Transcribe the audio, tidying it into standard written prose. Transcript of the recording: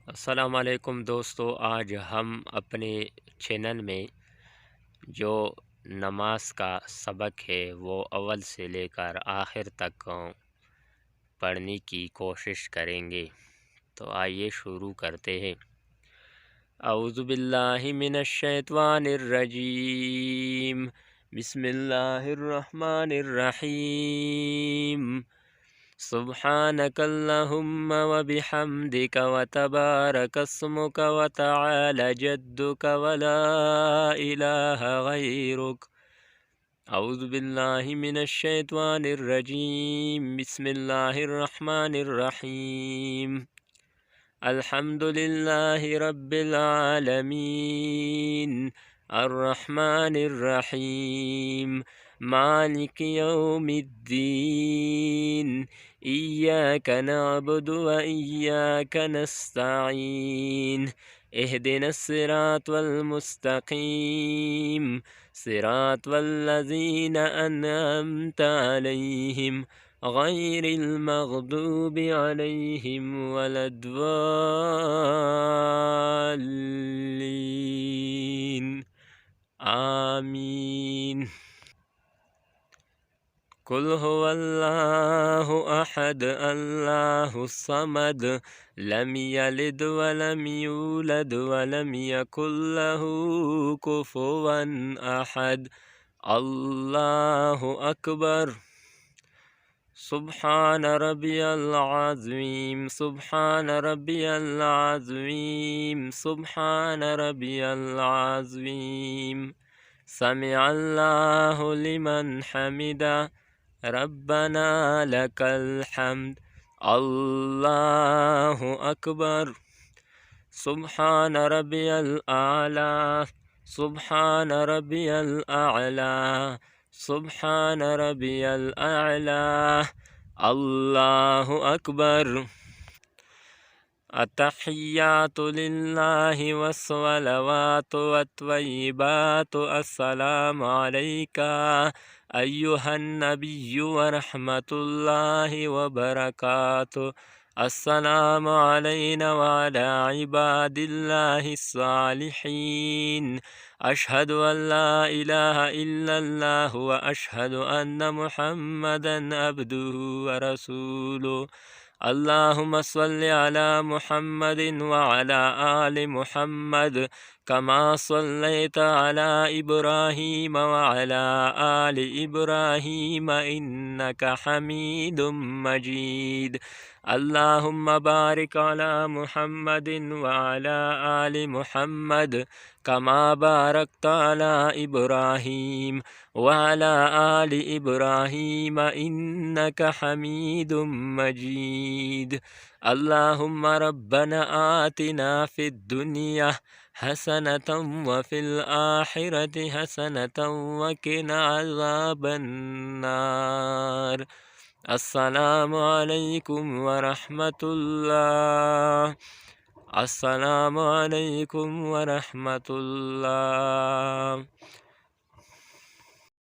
अस्सलाम वालेकुम दोस्तों। आज हम अपने चैनल में जो नमाज का सबक है वो अव्वल से लेकर आखिर तक पढ़ने की कोशिश करेंगे। तो आइए शुरू करते हैं। औज़ु बिल्लाहि मिनश शैतानिर रजीम। बिस्मिल्लाहिर रहमानिर रहीम। सुब्हानकल्लाहुम्मा व बिहम्दिक व तबारकस्मुक व तआला जद्दुक व ला इलाहा गैरुक। औज़ु बिल्लाहि मिनश शैतानिर रजीम। बिस्मिल्लाहिर रहमानिर रहीम। अल्हम्दुलिल्लाहि रब्बिल आलमीन अर्रहमानिर रहीम मालिकि यौमिद्दीन इय्याक नअबुदु व इय्याक नस्तईन इहदिनस सिरातल मुस्तकीम सिरातल लज़ीना अन्अमता अलैहिम गैरिल मग़दूबि अलैहिम वलद्दाल्लीन। आमीन। कुल हुवल्लाहु अहद अल्लाहुस समद लम यलिद व लम यूलद व लम यकुल लहू कुफुवन अहद। अल्लाहु अकबर। सुब्हान रब्बियल अज़ीम सुब्हान रब्बियल अज़ीम सुब्हान रब्बियल अज़ीम। समिअल्लाहु लिमन हमिदा रब्बना लकल हम्द। अल्लाहु अकबर। सुब्हान रब्बियल आला सुब्हान रब्बियल आला सुब्हान रब्बियल आला। अल्लाहु अकबर। अत्तहियातु लिल्लाहि वस्सलवातु वत्तय्यिबातु अस्सलामु अलैका अय्युहन नबिय्यु व रहमतुल्लाहि व बरकातुहू। अस्सलामु अलैना व अला इबादिल्लाहिस सालिहीन। अशहदु अल्ला इलाहा इल्लल्लाहु व अशहदु अन्ना मुहम्मदन अब्दुहु व रसूलुहु। अल्लाहुम्मा सल्लि अला मुहम्मदिन व अला आलि मुहम्मद कमा सल्लैता अला इब्राहीम व अला आलि इब्राहीम इन्नका हमीदुम मजीद। अल्लाहुम्मा बारिक अला मुहम्मदिन व अला आलि मुहम्मद कमा बारकता अला इब्राहीम व अला आलि इब्राहीम इन्नका हमीदुम मजीद। अल्लाहुम्मा रब्बना आतिना फिद दुनिया हसनतम व फिल आखिरति हसनतम व किना अज़ाबन नार। अस्सलामु अलैकुम व रहमतुल्लाह। अस्सलामु अलैकुम व रहमतुल्लाह।